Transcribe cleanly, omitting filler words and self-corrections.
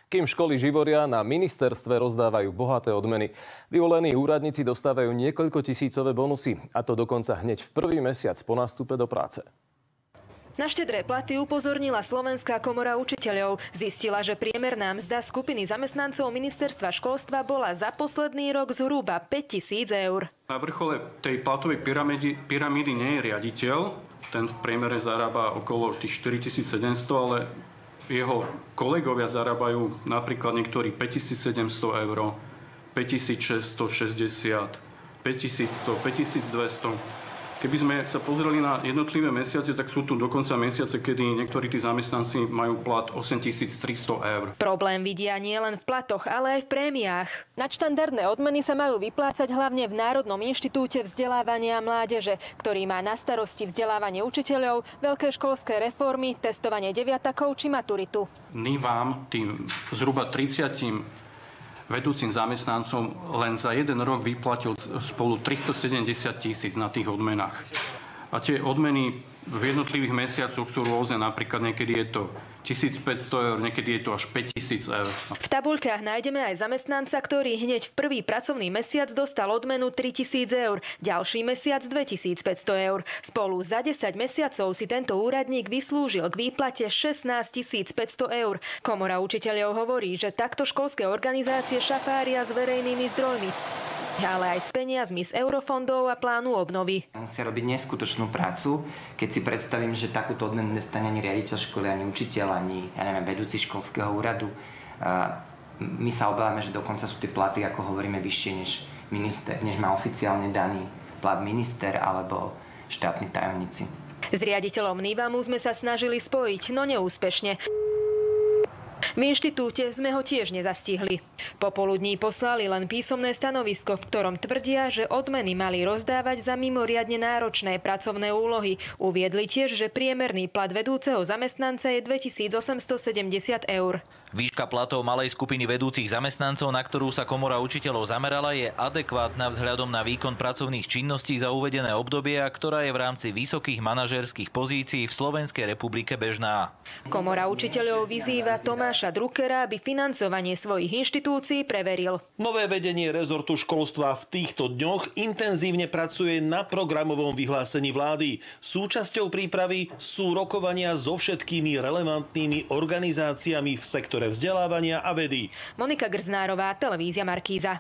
Kým školy živoria, na ministerstve rozdávajú bohaté odmeny. Vyvolení úradníci dostávajú niekoľko tisícové bonusy, a to dokonca hneď v prvý mesiac po nástupe do práce. Na štedré platy upozornila Slovenská komora učiteľov. Zistila, že priemerná mzda skupiny zamestnancov ministerstva školstva bola za posledný rok zhruba 5 000 eur. Na vrchole tej platovej pyramídy nie je riaditeľ. Ten v priemere zarába okolo tých 4700, ale jeho kolegovia zarábajú napríklad niektorí 5700 eur, 5660, 5100, 5200. Keby sme sa pozreli na jednotlivé mesiace, tak sú tu dokonca mesiace, kedy niektorí tí zamestnanci majú plat 8300 eur. Problém vidia nie len v platoch, ale aj v prémiách. Nadštandardné odmeny sa majú vyplácať hlavne v Národnom inštitúte vzdelávania mládeže, ktorý má na starosti vzdelávanie učiteľov, veľké školské reformy, testovanie deviatakov či maturitu. My vám tým zhruba 30 vedúcim zamestnancom len za jeden rok vyplatil spolu 370 000 na tých odmenách. A tie odmeny v jednotlivých mesiacoch sú rôzne, napríklad niekedy je to 1500 eur, niekedy je to až 5000 eur. V tabuľkách nájdeme aj zamestnanca, ktorý hneď v prvý pracovný mesiac dostal odmenu 3000 eur, ďalší mesiac 2500 eur. Spolu za 10 mesiacov si tento úradník vyslúžil k výplate 16 500 eur. Komora učiteľov hovorí, že takto školské organizácie šafária s verejnými zdrojmi, ale aj s peniazmi z eurofondov a plánu obnovy. Musia robiť neskutočnú prácu, keď si predstavím, že takúto odmenu nestane ani riaditeľ školy, ani učiteľ, ani vedúci školského úradu. My sa obávame, že dokonca sú tie platy, ako hovoríme, vyššie než má oficiálne daný plat minister alebo štátni tajomníci. S riaditeľom NIVAMu sme sa snažili spojiť, no neúspešne. V inštitúte sme ho tiež nezastihli. Popoludní poslali len písomné stanovisko, v ktorom tvrdia, že odmeny mali rozdávať za mimoriadne náročné pracovné úlohy. Uviedli tiež, že priemerný plat vedúceho zamestnanca je 2870 eur. Výška platov malej skupiny vedúcich zamestnancov, na ktorú sa komora učiteľov zamerala, je adekvátna vzhľadom na výkon pracovných činností za uvedené obdobie, ktorá je v rámci vysokých manažérskych pozícií v Slovenskej republike bežná. Komora učiteľov vyzýva Tomáša Druckera, aby financovanie svojich inštitúcií preveril. Nové vedenie rezortu školstva v týchto dňoch intenzívne pracuje na programovom vyhlásení vlády. Súčasťou prípravy sú rokovania so všetkými relevantnými organizáciami v sektore vzdelávania a vedy. Monika Grznárová, televízia Markíza.